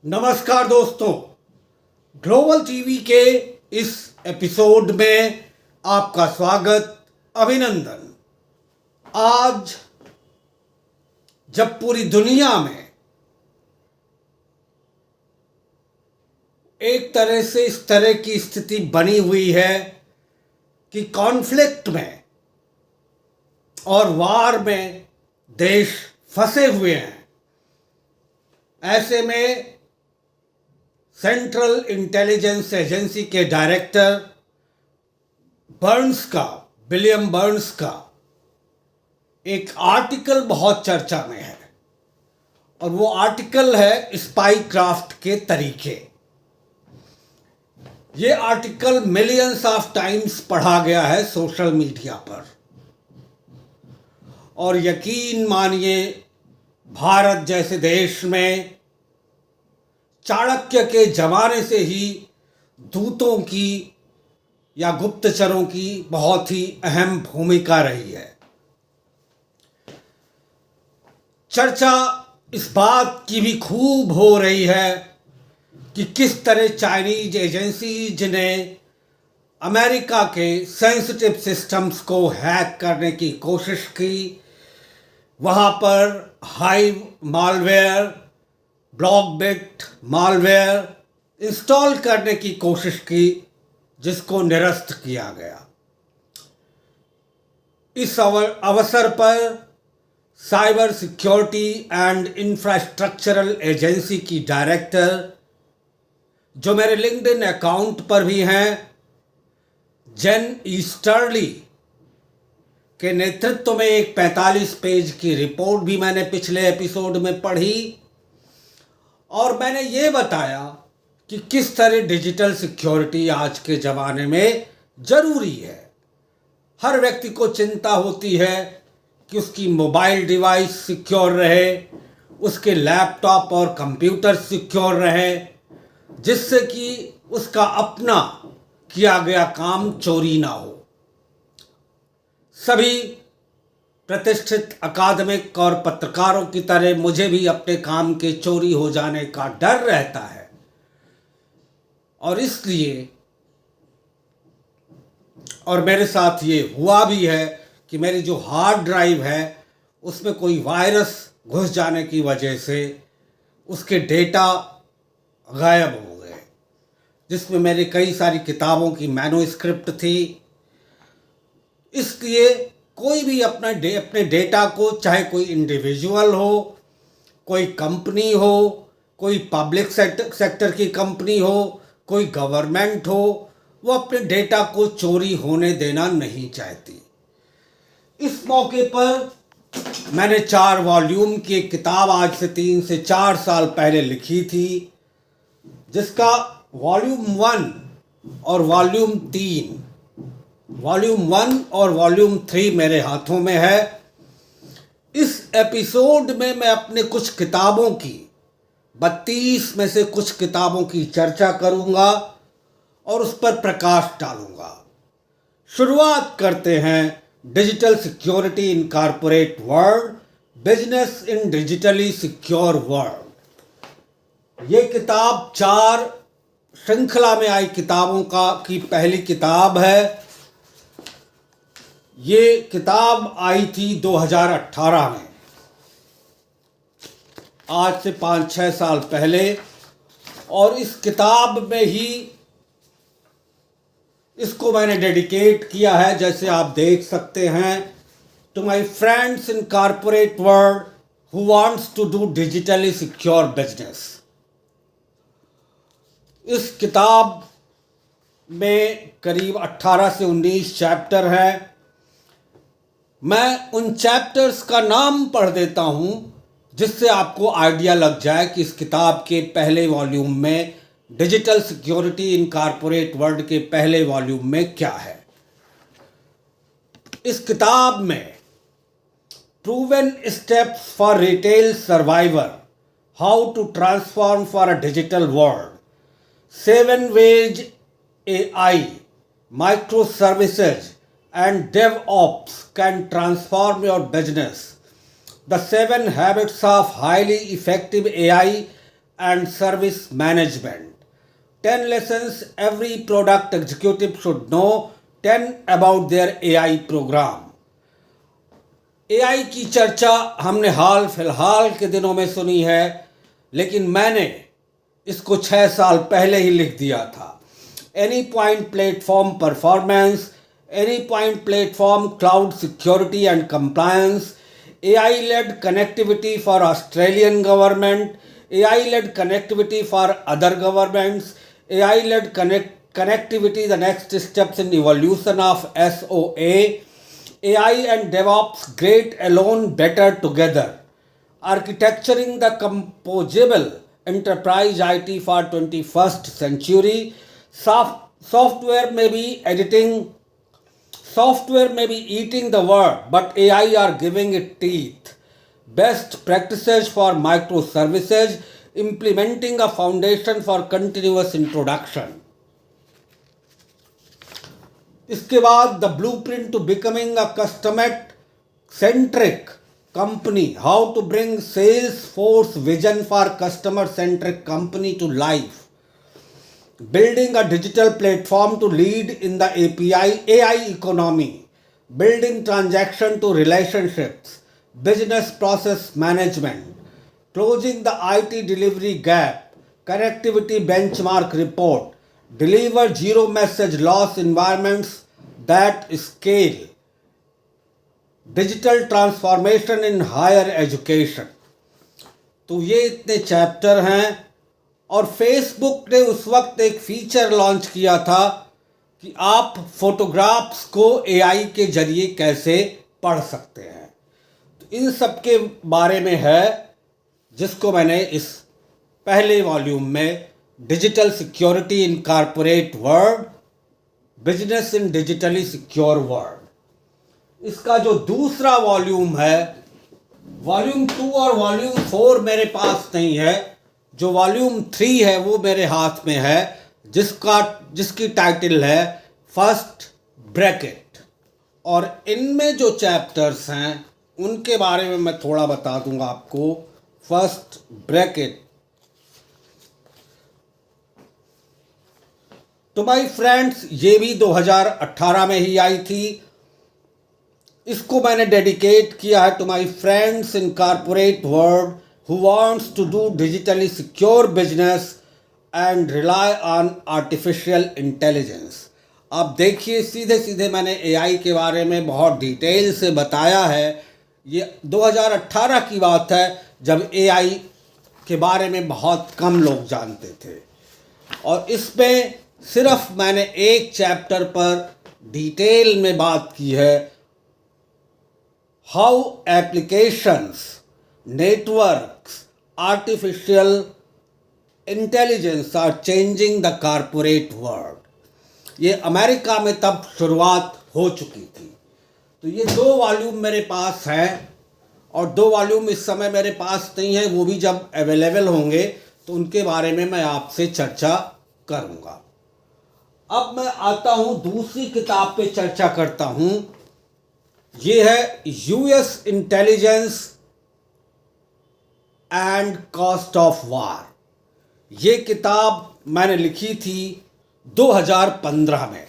नमस्कार दोस्तों, global TV के इस एपिसोड में आपका स्वागत, अभिनंदन। आज जब पूरी दुनिया में एक तरह से इस तरह की स्थिति बनी हुई है कि कॉन्फ्लिक्ट में और वार में देश फंसे हुए हैं, ऐसे में सेंट्रल इंटेलिजेंस एजेंसी के डायरेक्टर विलियम बर्न्स का एक आर्टिकल बहुत चर्चा में है और वो आर्टिकल है स्पाई क्राफ्ट के तरीके। ये आर्टिकल मिलियंस ऑफ टाइम्स पढ़ा गया है सोशल मीडिया पर और यकीन मानिए भारत जैसे देश में चाणक्य के जमाने से ही दूतों की या गुप्तचरों की बहुत ही अहम भूमिका रही है। चर्चा इस बात की भी खूब हो रही है कि किस तरह चाइनीज एजेंसीज ने अमेरिका के सेंसिटिव सिस्टम्स को हैक करने की कोशिश की, वहाँ पर हाइव मालवेयर, ब्लॉकबिट मालवेयर इंस्टॉल करने की कोशिश की, जिसको निरस्त किया गया। इस अवसर पर cyber security and infrastructural agency की डायरेक्टर, जो मेरे लिंक्डइन अकाउंट पर भी हैं, जेन ईस्टर्ली के नेतृत्व में एक 45 पेज की रिपोर्ट भी मैंने पिछले एपिसोड में पढ़ी और मैंने ये बताया कि किस तरह डिजिटल सिक्योरिटी आज के ज़माने में ज़रूरी है। हर व्यक्ति को चिंता होती है कि उसकी मोबाइल डिवाइस सिक्योर रहे, उसके लैपटॉप और कंप्यूटर सिक्योर रहे, जिससे कि उसका अपना किया गया काम चोरी ना हो। सभी प्रतिष्ठित अकादमिक और पत्रकारों की तरह मुझे भी अपने काम के चोरी हो जाने का डर रहता है और इसलिए और मेरे साथ ये हुआ भी है कि मेरी जो हार्ड ड्राइव है उसमें कोई वायरस घुस जाने की वजह से उसके डेटा गायब हो गए, जिसमें मेरी कई सारी किताबों की मैन्युस्क्रिप्ट थी। इसलिए कोई भी अपने डेटा को, चाहे कोई इंडिविजुअल हो, कोई कंपनी हो, कोई पब्लिक सेक्टर की कंपनी हो, कोई गवर्नमेंट हो, वो अपने डेटा को चोरी होने देना नहीं चाहती। इस मौके पर मैंने 4 वॉल्यूम की एक किताब आज से 3 से 4 साल पहले लिखी थी, जिसका वॉल्यूम 1 और वॉल्यूम 3 मेरे हाथों में है। इस एपिसोड में मैं अपने कुछ किताबों की 32 में से कुछ किताबों की चर्चा करूंगा और उस पर प्रकाश डालूंगा। शुरुआत करते हैं digital security in corporate world, business in digitally secure world. ये किताब 4 श्रृंखला में आई किताबों की पहली किताब है। ये किताब आई थी 2018 में, आज से 5-6 साल पहले, और इस किताब में ही इसको मैंने डेडिकेट किया है, जैसे आप देख सकते हैं, to my friends in corporate world who wants to do digitally secure business. इस किताब में करीब 18 से 19 चैप्टर हैं। मैं उन चैप्टर्स का नाम पढ़ देता हूं जिससे आपको आइडिया लग जाए कि इस किताब के पहले वॉल्यूम में, digital security in corporate world के पहले वॉल्यूम में क्या है। इस किताब में proven steps for retail survivor, how to transform for a digital world, 7 ways AI, microservices and DevOps can transform your business, the 7 habits of highly effective AI and service management. 10 lessons every product executive should know. 10 about their AI program. AI की चर्चा हमने हाल फिलहाल के दिनों में सुनी है, लेकिन मैंने इसको 6 साल पहले ही लिख दिया था. Any point platform performance, any point platform cloud security and compliance, AI led connectivity for Australian government, AI led connectivity for other governments, AI led connectivity, the next steps in evolution of SOA, AI and DevOps great alone, better together, architecturing the composable enterprise IT for 21st century, software may be eating the world, but AI are giving it teeth. Best practices for microservices, implementing a foundation for continuous introduction. इसके बाद the blueprint to becoming a customer centric company, how to bring Salesforce vision for customer centric company to life. Building a digital platform to lead in the AI economy, building transaction to relationships, business process management, closing the IT delivery gap, connectivity benchmark report, deliver zero message loss environments that scale, digital transformation in higher education. तो ये इतने chapter हैं. और Facebook ने उस वक्त एक feature launch किया था कि आप फोटोग्राफ्स को एआई के जरिए कैसे पढ़ सकते हैं. तो इन सब के बारे में है जिसको मैंने इस पहले वॉल्यूम में digital security in corporate world, business in digitally secure world. इसका जो दूसरा वॉल्यूम है, वॉल्यूम 2 और वॉल्यूम 4 मेरे पास नहीं है. जो वॉल्यूम 3 है वो मेरे हाथ में है, जिसकी टाइटल है फर्स्ट ब्रैकेट. और इनमें जो चैप्टर्स हैं उनके बारे में मैं थोड़ा बता दूंगा आपको. फर्स्ट ब्रैकेट, तो भाई फ्रेंड्स, ये भी 2018 में ही आई थी. इसको मैंने डेडिकेट किया है to my friends in corporate world who wants to do digitally secure business and rely on artificial intelligence. आप देखिए, सीधे सीधे मैंने AI के बारे में बहुत डिटेल से बताया है. ये 2018 की बात है जब AI के बारे में बहुत कम लोग जानते थे. और इसमें सिर्फ मैंने एक चैप्टर पर डिटेल में बात की है, how applications, networks, artificial intelligence are changing the corporate world. ये अमेरिका में तब शुरुआत हो चुकी थी. तो ये 2 वॉल्यूम मेरे पास हैं और 2 वॉल्यूम इस समय मेरे पास नहीं है. वो भी जब अवेलेबल होंगे तो उनके बारे में मैं आपसे चर्चा करूँगा. अब मैं आता हूँ दूसरी किताब पे चर्चा करता हूँ. ये है US intelligence and cost of war. ये किताब मैंने लिखी थी 2015 में.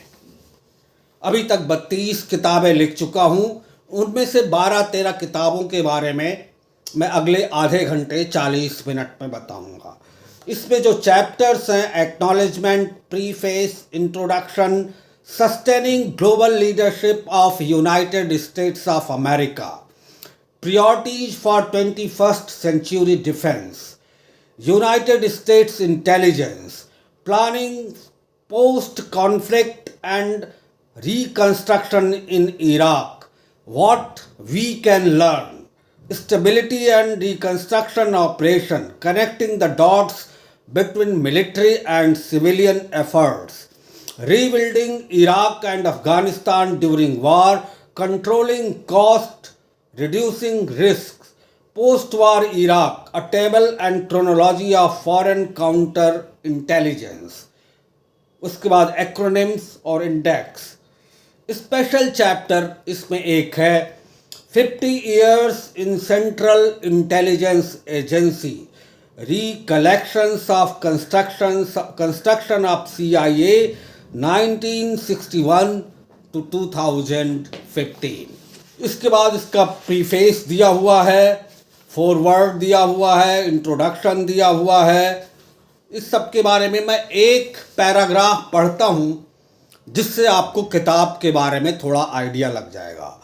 अभी तक 32 किताबें लिख चुका हूँ. उनमें से 12-13 किताबों के बारे में मैं अगले आधे घंटे 40 मिनट में बताऊँगा. इसमें जो चैप्टर्स हैं, acknowledgement, preface, introduction, sustaining global leadership of United states of America, priorities for 21st century defense, United States intelligence, planning post-conflict and reconstruction in Iraq, what we can learn, stability and reconstruction operation, connecting the dots between military and civilian efforts, rebuilding Iraq and Afghanistan during war, controlling cost, reducing risks, post-war Iraq, a table and chronology of foreign counter-intelligence. उसके बाद acronyms और index. Special chapter इसमें एक है 50 years in Central Intelligence Agency, Recollections of construction of CIA 1961 to 2015. इसके बाद इसका preface दिया हुआ है, फॉरवर्ड दिया हुआ है, इंट्रोडक्शन दिया हुआ है. इस सब के बारे में मैं एक पैराग्राफ पढ़ता हूँ जिससे आपको किताब के बारे में थोड़ा आइडिया लग जाएगा.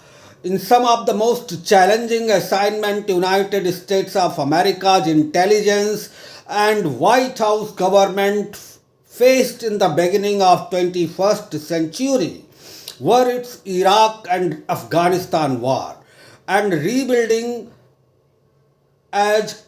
In some of the most challenging assignment United States of America's intelligence and White House government faced in the beginning of 21st century were its Iraq and Afghanistan war and rebuilding as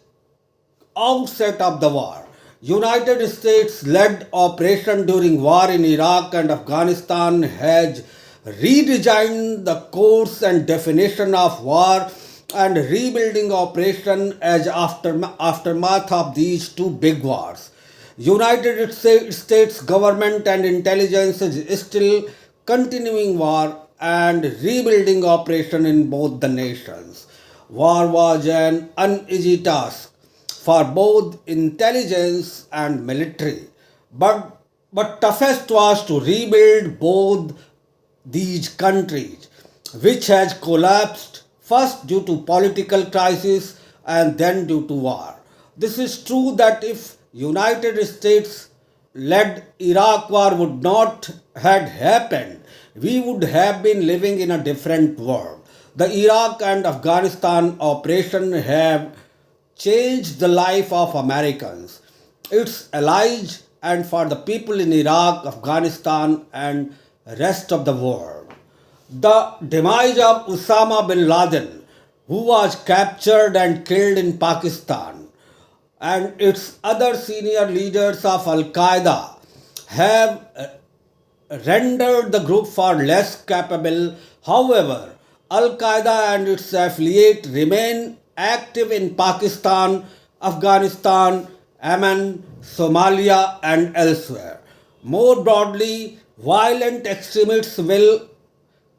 outset of the war. United States led operation during war in Iraq and Afghanistan has redesigned the course and definition of war and rebuilding operation as aftermath of these two big wars. United States government and intelligence is still continuing war and rebuilding operation in both the nations. War was an uneasy task for both intelligence and military, but toughest was to rebuild both these countries, which has collapsed first due to political crisis and then due to war. This is true that if United States led Iraq war would not had happened, we would have been living in a different world. The Iraq and Afghanistan operation have changed the life of Americans, its allies, and for the people in Iraq, Afghanistan, and rest of the world. The demise of Osama bin Laden, who was captured and killed in Pakistan, and its other senior leaders of Al Qaeda have rendered the group far less capable. However, Al Qaeda and its affiliate remain active in Pakistan, Afghanistan, Yemen, Somalia, and elsewhere. More broadly, violent extremists will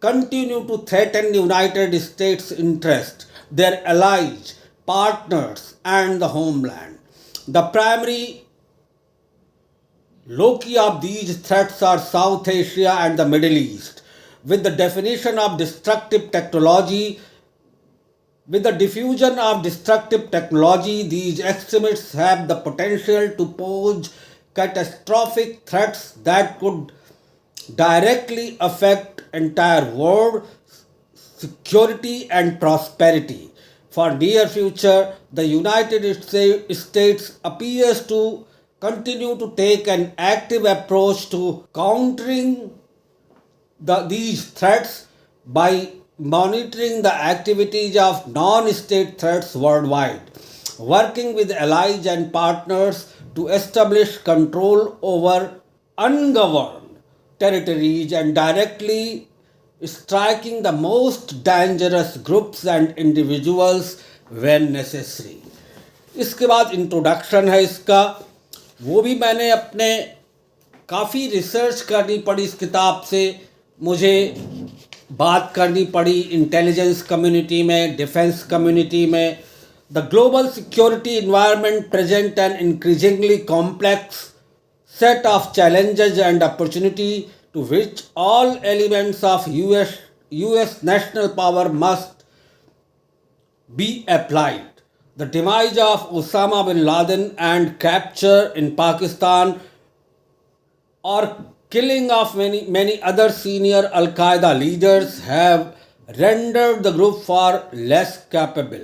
continue to threaten United States interests, their allies, partners, and the homeland. The primary loci of these threats are South Asia and the Middle East. With the diffusion of destructive technology, these extremists have the potential to pose catastrophic threats that could directly affect entire world security and prosperity. For near future, the United States appears to continue to take an active approach to countering these threats by monitoring the activities of non-state threats worldwide, working with allies and partners to establish control over ungoverned territories and directly striking the most dangerous groups and individuals when necessary. इसके बाद introduction है इसका, वो भी मैंने अपने काफ़ी research करनी पड़ी इस किताब से, मुझे बात करनी पड़ी इंटेलिजेंस कम्युनिटी में, डिफेंस कम्युनिटी में. The global security environment present N increasingly complex set of challenges and opportunity to which all elements of US national power must be applied. The demise of Osama bin Laden and capture in Pakistan or killing of many other senior Al-Qaeda leaders have rendered the group far less capable.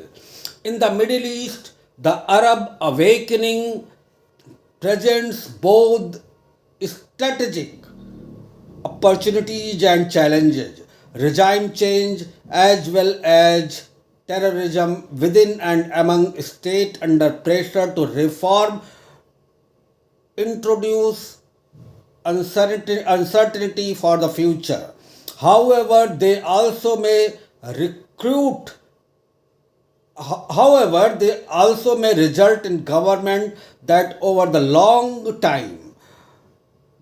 In the Middle East, the Arab awakening presents both strategic opportunities and challenges, regime change as well as terrorism within and among states under pressure to reform, introduce uncertainty for the future. However, they also may result in government that over the long time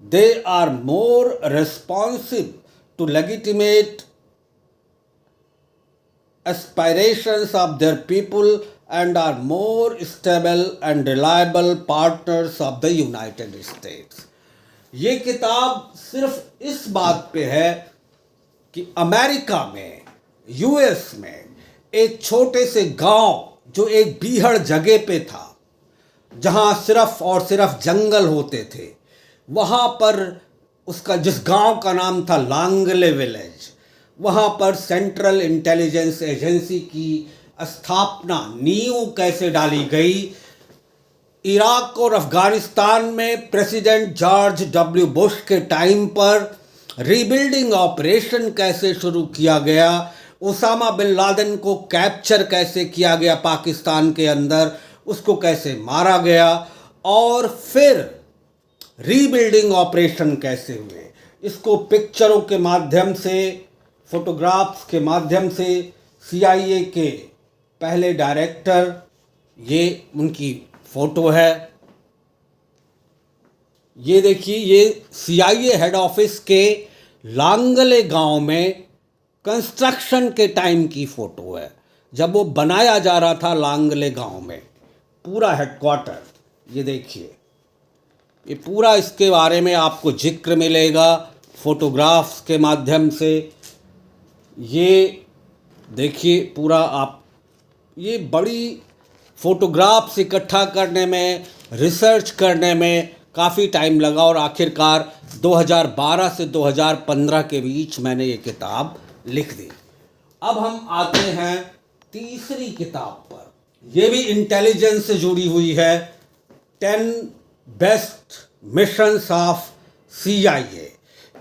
they are more responsive to legitimate aspirations of their people and are more stable and reliable partners of the United States. ये किताब सिर्फ इस बात पे है कि America में, US में एक छोटे से गांव जो एक बीहड़ जगह पे था, जहां सिर्फ और सिर्फ जंगल होते थे, वहां पर उसका, जिस गांव का नाम था लांगले विलेज, वहां पर सेंट्रल इंटेलिजेंस एजेंसी की स्थापना, नींव कैसे डाली गई, इराक और अफगानिस्तान में प्रेसिडेंट जॉर्ज डब्ल्यू बुश के टाइम पर रीबिल्डिंग ऑपरेशन कैसे शुरू किया गया, ओसामा बिन लादेन को कैप्चर कैसे किया गया पाकिस्तान के अंदर, उसको कैसे मारा गया, और फिर रीबिल्डिंग ऑपरेशन कैसे हुए, इसको पिक्चरों के माध्यम से, फोटोग्राफ्स के माध्यम से CIA के पहले डायरेक्टर, ये उनकी फोटो है, ये देखिए, ये CIA हेड ऑफिस के लांगले गांव में कंस्ट्रक्शन के टाइम की फोटो है, जब वो बनाया जा रहा था लांगले गांव में, पूरा हेडक्वार्टर। ये देखिए, ये पूरा इसके बारे में आपको जिक्र मिलेगा फोटोग्राफ्स के माध्यम से। ये देखिए पूरा, आप ये बड़ी फोटोग्राफ्स इकट्ठा करने में, रिसर्च करने में काफ़ी टाइम लगा, और आखिरकार 2012 से 2015 के बीच मैंने ये किताब लिख दी। अब हम आते हैं तीसरी किताब पर, ये भी इंटेलिजेंस से जुड़ी हुई है, 10 बेस्ट मिशंस ऑफ CIA।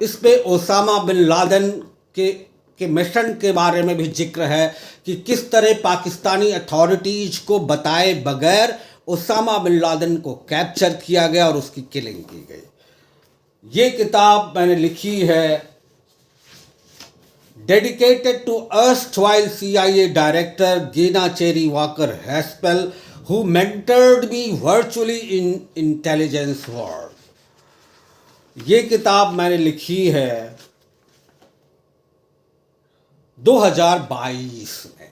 इस पे ओसामा बिन लादेन के मिशन के बारे में भी जिक्र है कि किस तरह पाकिस्तानी अथॉरिटीज को बताए बगैर ओसामा बिन लादेन को कैप्चर किया गया और उसकी किलिंग की गई। ये किताब मैंने लिखी है dedicated to erstwhile CIA director Gina Cherie Walker Haspel, who mentored me virtually in intelligence world। ये किताब मैंने लिखी है 2022 में,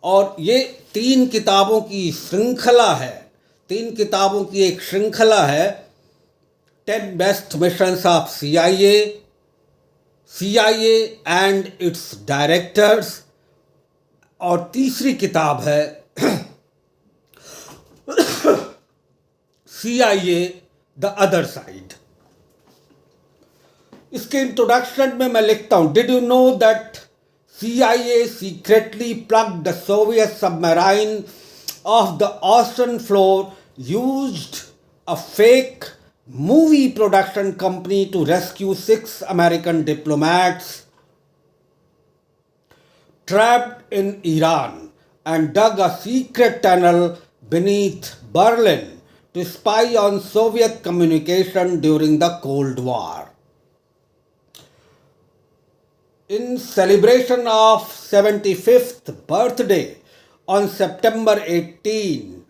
और ये 3 किताबों की श्रृंखला है, 3 किताबों की एक श्रृंखला है, 10 best missions of CIA and it's directors, और तीसरी किताब है CIA द अदर साइड। इसके इंट्रोडक्शन में मैं लिखता हूं, did you know that CIA secretly plugged the Soviet submarine off the ocean floor, used a fake movie production company to rescue 6 American diplomats trapped in Iran, and dug a secret tunnel beneath Berlin to spy on Soviet communication during the Cold War. In celebration of 75th birthday on September 18,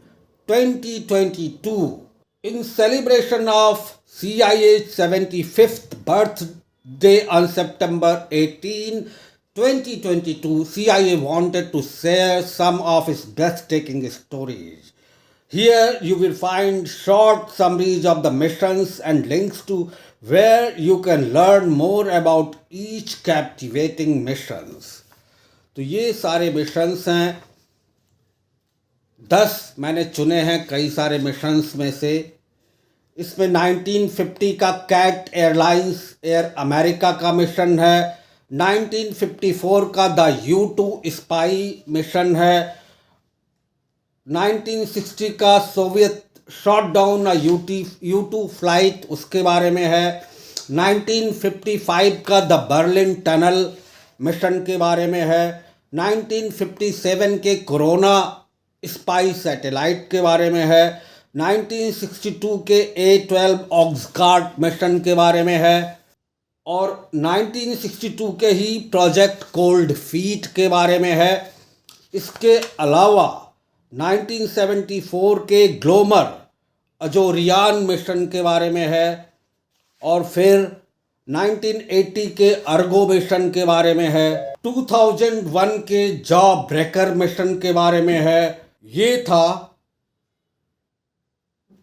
2022, in celebration of CIA's 75th birthday on September 18, 2022, CIA wanted to share some of its breathtaking stories. Here you will find short summaries of the missions and links to where you can learn more about each captivating missions. तो ये सारे missions हैं, 10 मैंने चुने हैं कई सारे missions में से। इसमें 1950 का कैट एयरलाइंस एयर अमेरिका का मिशन है, 1954 का द U2 स्पाई मिशन है, 1960 का Soviet shot down U2 flight, उसके बारे में है, 1955 का द बर्लिन टनल मिशन के बारे में है, 1957 के कोरोना स्पाई सैटेलाइट के बारे में है, 1962 के A-12 ऑक्सगार्ड मिशन के बारे में है, और 1962 के ही प्रोजेक्ट कोल्ड फीट के बारे में है। इसके अलावा 1974 के ग्लोमर अजोरियान मिशन के बारे में है, और फिर 1980 के अर्गो मिशन के बारे में है, 2001 के जॉ ब्रेकर मिशन के बारे में है। ये था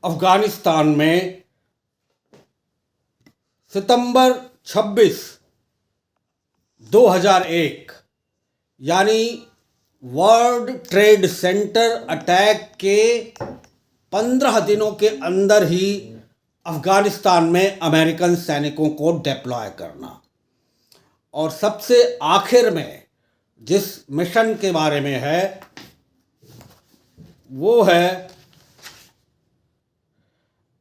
अफगानिस्तान में सितंबर 26, 2001 यानी वर्ल्ड ट्रेड सेंटर अटैक के 15 दिनों के अंदर ही अफगानिस्तान में अमेरिकन सैनिकों को डिप्लॉय करना। और सबसे आखिर में जिस मिशन के बारे में है वो है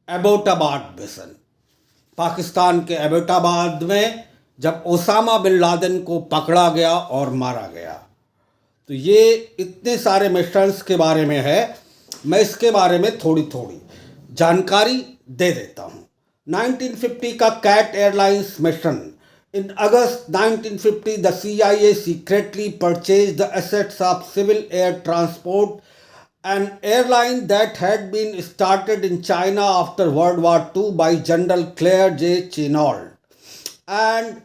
एबोटाबाद मिशन। पाकिस्तान के एबोटाबाद में जब ओसामा बिन लादेन को पकड़ा गया और मारा गया। तो ये इतने सारे मिशंस के बारे में है, मैं इसके बारे में थोड़ी थोड़ी जानकारी दे देता हूँ। 1950 का CAT airlines mission. In August 1950, the CIA secretly purchased the assets of Civil Air Transport, an airline that had been started in China after World War II by General Claire J. Chennault and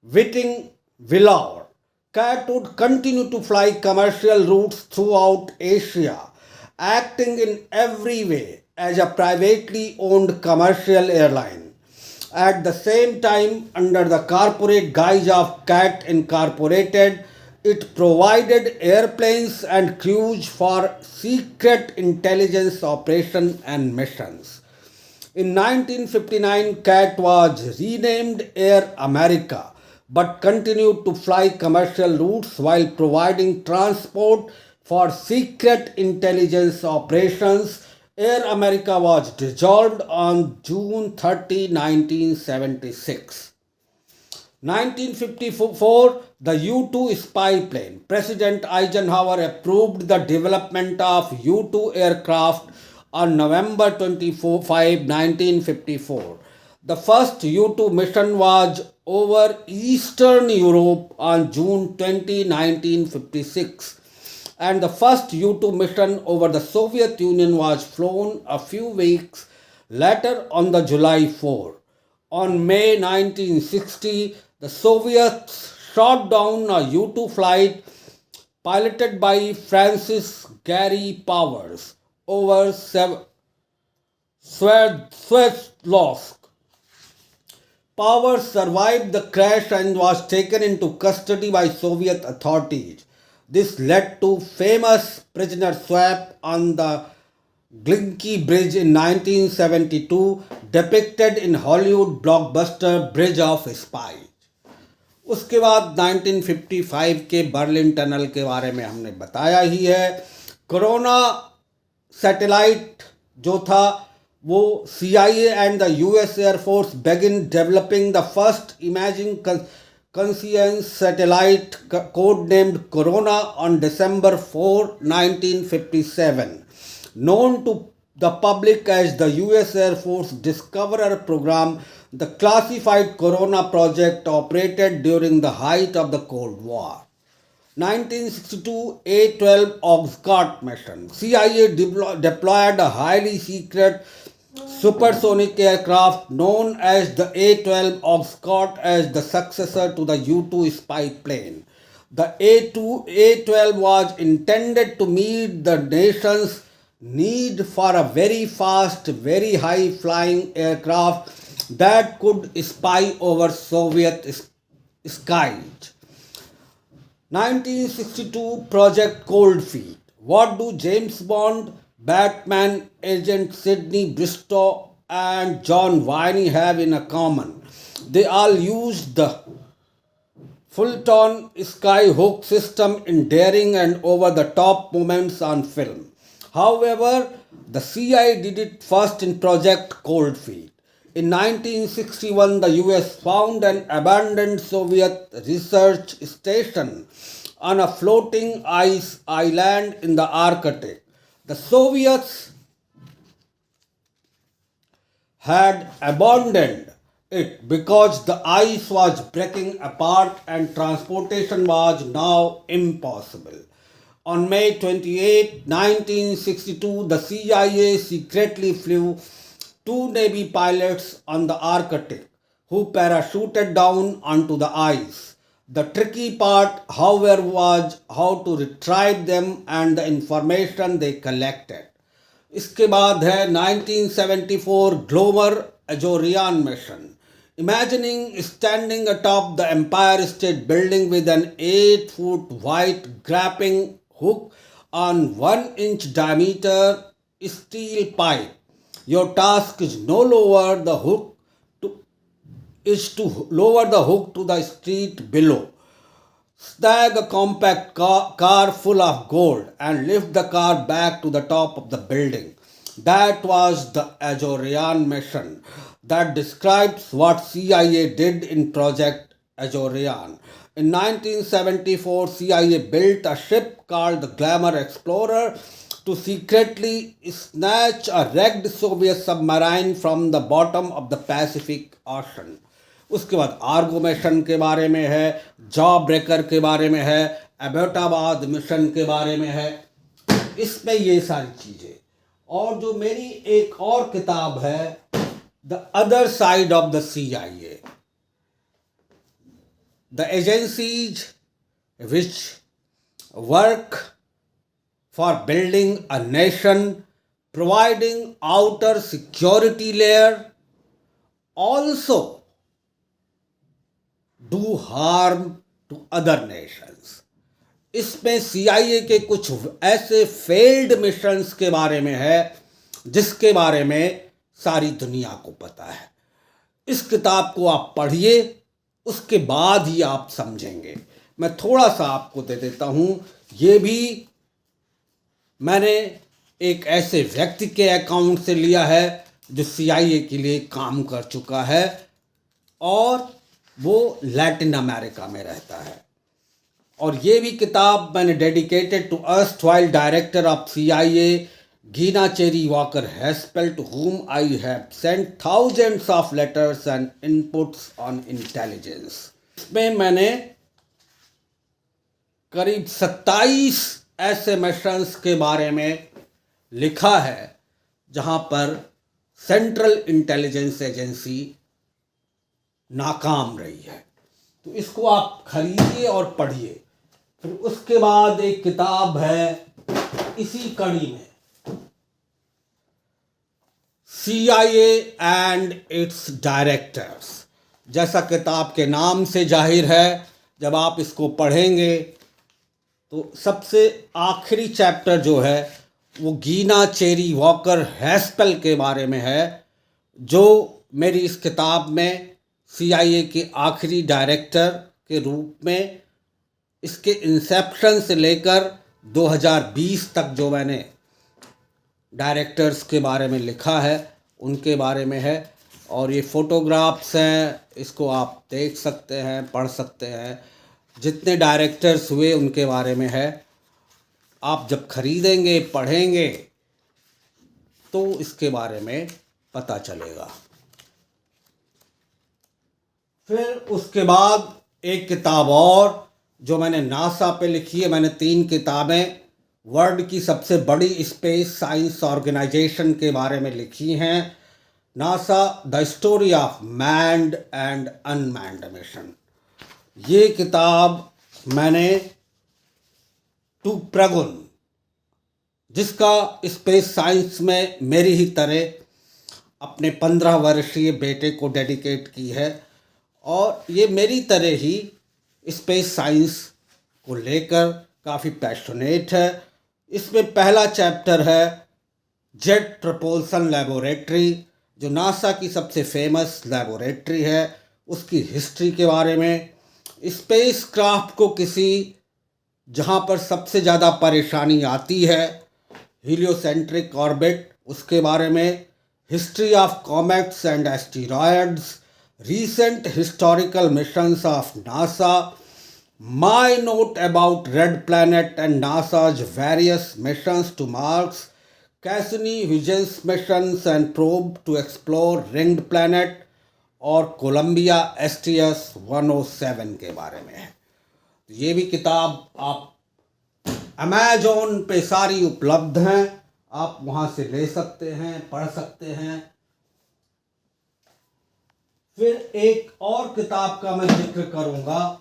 Whiting Villauer. CAT would continue to fly commercial routes throughout Asia, acting in every way as a privately owned commercial airline. At the same time, under the corporate guise of CAT Incorporated, it provided airplanes and crews for secret intelligence operations and missions. In 1959, CAT was renamed Air America, but continued to fly commercial routes while providing transport for secret intelligence operations. Air America was dissolved on June 30, 1976. 1954, the U-2 spy plane. President Eisenhower approved the development of U-2 aircraft on November 25, 1954. The first U-2 mission was over Eastern Europe on June 20, 1956. And the first U-2 mission over the Soviet Union was flown a few weeks later on the July 4. On May 1960, the Soviets shot down a U-2 flight piloted by Francis Gary Powers over Sverdlovsk. Powers survived the crash and was taken into custody by Soviet authorities. This led to famous prisoner swap on the Glinky Bridge in 1972, depicted in Hollywood blockbuster Bridge of Spies. उसके बाद 1955 के Berlin tunnel के बारे में हमने बताया ही है। Corona satellite जो था वो CIA and the US Air Force began developing the first imaging conscience satellite codenamed Corona on December 4, 1957. Known to the public as the US Air Force Discoverer Program, the classified Corona project operated during the height of the Cold War. 1962 A-12 Oxcart mission. CIA deployed a highly secret supersonic aircraft known as the A-12 Oxcart as the successor to the U-2 spy plane. The A-12 was intended to meet the nation's need for a very fast, very high flying aircraft that could spy over Soviet skies. 1962 Project Cold Feet. What do James Bond, Batman, Agent Sidney Bristow and John Wayne have in common? They all used the Fulton Skyhook system in daring and over-the-top moments on film. However, the CIA did it first in Project Cold Feet. In 1961, the US found an abandoned Soviet research station on a floating ice island in the Arctic. The Soviets had abandoned it because the ice was breaking apart and transportation was now impossible. On May 28, 1962, the CIA secretly flew two Navy pilots on the Arctic, who parachuted down onto the ice. The tricky part, however, was how to retrieve them and the information they collected. इसके बाद है 1974 global Azorian mission. Imagining standing atop the Empire State Building with an 8-foot white grappling hook on 1-inch diameter steel pipe. Your task is to lower the hook to the street below. Snag a compact car full of gold and lift the car back to the top of the building. That was the Ayodhya mission. That describes what CIA did in Project Ayodhya. In 1974, CIA built a ship called the Glamour Explorer to secretly snatch a wrecked Soviet submarine from the bottom of the Pacific Ocean. उसके बाद Ergo mission के बारे में है, jaw breaker के बारे में है, एबोटाबाद मिशन के बारे में है. इसमें ये सारी चीज़ें. और जो मेरी एक और किताब है, the other side of the CIA, the agencies which work for building a nation, providing outer security layer, also do harm to other nations. इसमें CIA के कुछ ऐसे फेल्ड मिशंस के बारे में है जिसके बारे में सारी दुनिया को पता है. इस किताब को आप पढ़िए, उसके बाद ही आप समझेंगे. मैं थोड़ा सा आपको दे देता हूँ. ये भी मैंने एक ऐसे व्यक्ति के अकाउंट से लिया है जो CIA के लिए काम कर चुका है और वो लैटिन अमेरिका में रहता है. और ये भी किताब मैंने dedicated to erstwhile director of CIA Gina Cherie Walker Haspel, to whom I have sent thousands of letters and inputs on intelligence. इसमें मैंने करीब 27 ऐसे मिशंस के बारे में लिखा है जहां पर सेंट्रल इंटेलिजेंस एजेंसी नाकाम रही है. तो इसको आप खरीदिए और पढ़िए. फिर उसके बाद एक किताब है इसी कड़ी में, CIA एंड इट्स डायरेक्टर्स. जैसा किताब के नाम से जाहिर है, जब आप इसको पढ़ेंगे तो सबसे आखिरी चैप्टर जो है वो गीना चेरी वॉकर हेस्पेल के बारे में है, जो मेरी इस किताब में CIA के आखिरी डायरेक्टर के रूप में इसके इंसेप्शन से लेकर 2020 तक जो मैंने डायरेक्टर्स के बारे में लिखा है उनके बारे में है. और ये फ़ोटोग्राफ्स हैं, इसको आप देख सकते हैं, पढ़ सकते हैं. जितने डायरेक्टर्स हुए उनके बारे में है. आप जब खरीदेंगे, पढ़ेंगे तो इसके बारे में पता चलेगा. फिर उसके बाद एक किताब और जो मैंने नासा पे लिखी है. मैंने 3 किताबें वर्ल्ड की सबसे बड़ी स्पेस साइंस ऑर्गेनाइजेशन के बारे में लिखी हैं. NASA the story of manned and unmanned mission. ये किताब मैंने टू प्रगुन, जिसका स्पेस साइंस में मेरी ही तरह अपने 15 वर्षीय बेटे को डेडिकेट की है. और ये मेरी तरह ही स्पेस साइंस को लेकर काफ़ी पैशनेट है. इसमें पहला चैप्टर है जेट प्रपोल्सन लेबोरेटरी, जो नासा की सबसे फेमस लेबोरेटरी है, उसकी हिस्ट्री के बारे में. स्पेस क्राफ्ट को किसी जहाँ पर सबसे ज़्यादा परेशानी आती है, हीलियोसेंट्रिक ऑर्बिट, उसके बारे में. History of comets and asteroids, recent historical missions of NASA, my note about red planet and NASA's various missions to Mars, Cassini Huygens missions and probe to explore ringed planet, और Columbia STS-107 के बारे में है. ये भी किताब आप Amazon पे सारी उपलब्ध हैं, आप वहाँ से ले सकते हैं, पढ़ सकते हैं. फिर एक और किताब का मैं जिक्र करूंगा,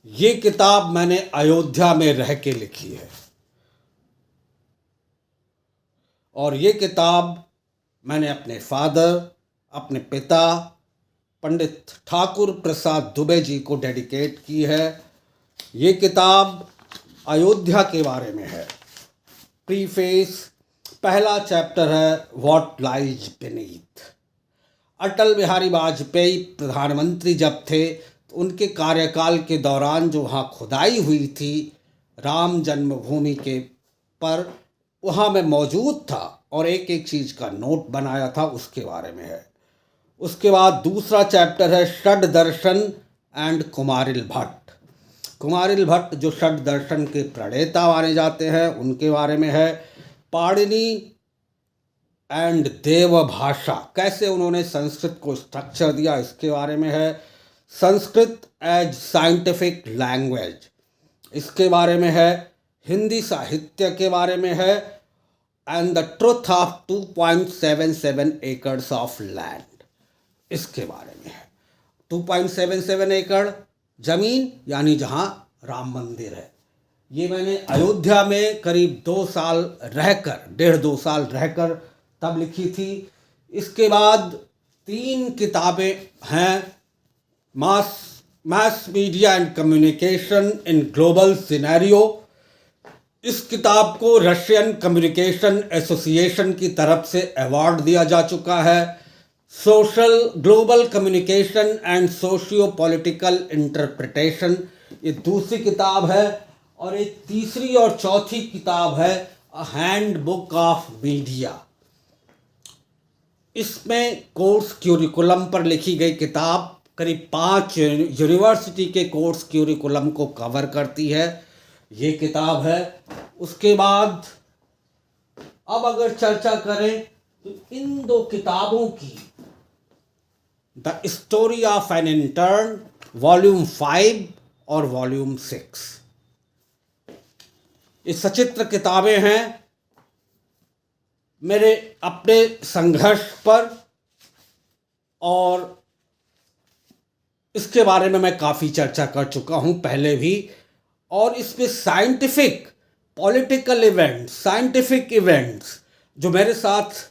ये किताब मैंने अयोध्या में रह के लिखी है और ये किताब मैंने अपने फादर, अपने पिता पंडित ठाकुर प्रसाद दुबे जी को डेडिकेट की है। ये किताब अयोध्या के बारे में है। प्रीफेस, पहला चैप्टर है what lies beneath. Atal Bihari Vajpayee प्रधानमंत्री जब थे तो उनके कार्यकाल के दौरान जो वहाँ खुदाई हुई थी राम जन्मभूमि के पर, वहाँ मैं मौजूद था और एक एक चीज़ का नोट बनाया था, उसके बारे में है। उसके बाद दूसरा चैप्टर है षड दर्शन एंड कुमारिल भट्ट। कुमारिल भट्ट जो षड दर्शन के प्रणेता माने जाते हैं उनके बारे में है। पाणिनि एंड देवभाषा, कैसे उन्होंने संस्कृत को स्ट्रक्चर दिया, इसके बारे में है। संस्कृत एज साइंटिफिक लैंग्वेज, इसके बारे में है। हिंदी साहित्य के बारे में है। And the truth of 2.77 acres of land, इसके बारे में है। 2.77 एकड़ जमीन यानी जहाँ राम मंदिर है। ये मैंने अयोध्या में करीब 2 साल रहकर, 1.5-2 साल रहकर तब लिखी थी। इसके बाद 3 किताबें हैं, mass media and communication in global scenario. इस किताब को रशियन कम्युनिकेशन एसोसिएशन की तरफ से अवार्ड दिया जा चुका है। Social global communication and socio political interpretation, ये दूसरी किताब है। और एक तीसरी और चौथी किताब है a hand book of media. इसमें कोर्स क्यूरिकुलम पर लिखी गई किताब करीब 5 यूनिवर्सिटी के कोर्स क्यूरिकुलम को कवर करती है, ये किताब है। उसके बाद अब अगर चर्चा करें तो इन 2 किताबों की, the story of an intern volume 5 और वॉल्यूम 6, ये सचित्र किताबें हैं मेरे अपने संघर्ष पर, और इसके बारे में मैं काफ़ी चर्चा कर चुका हूं पहले भी। और इसमें scientific political events, scientific events जो मेरे साथ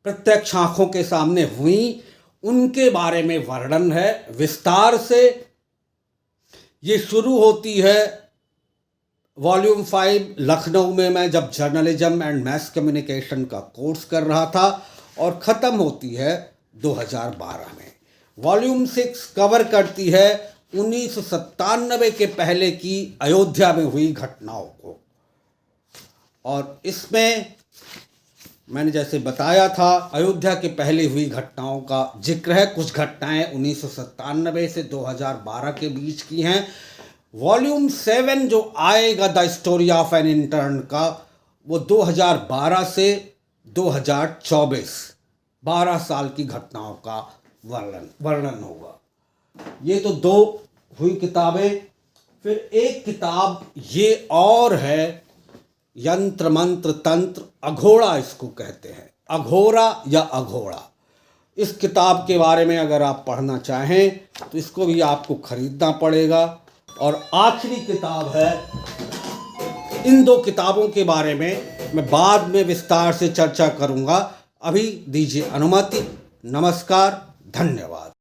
प्रत्यक्ष आँखों के सामने हुई, उनके बारे में वर्णन है विस्तार से। ये शुरू होती है वॉल्यूम 5 लखनऊ में, मैं जब जर्नलिज्म एंड मैस कम्युनिकेशन का कोर्स कर रहा था, और ख़त्म होती है 2012 में। वॉल्यूम 6 कवर करती है 1997 के पहले की अयोध्या में हुई घटनाओं को। और इसमें मैंने जैसे बताया था अयोध्या के पहले हुई घटनाओं का जिक्र है। कुछ घटनाएं 1997 से 2012 के बीच की हैं। वॉल्यूम 7 जो आएगा the story of an intern का, वो 2012 से 2024 12 साल की घटनाओं का वर्णन होगा। ये तो 2 हुई किताबें। फिर एक किताब ये और है, यंत्र मंत्र तंत्र, अघोड़ा इसको कहते हैं, अघोरा या अघोड़ा। इस किताब के बारे में अगर आप पढ़ना चाहें तो इसको भी आपको खरीदना पड़ेगा। और आखिरी किताब है, इन 2 किताबों के बारे में मैं बाद में विस्तार से चर्चा करूंगा। अभी दीजिए अनुमति। नमस्कार, धन्यवाद।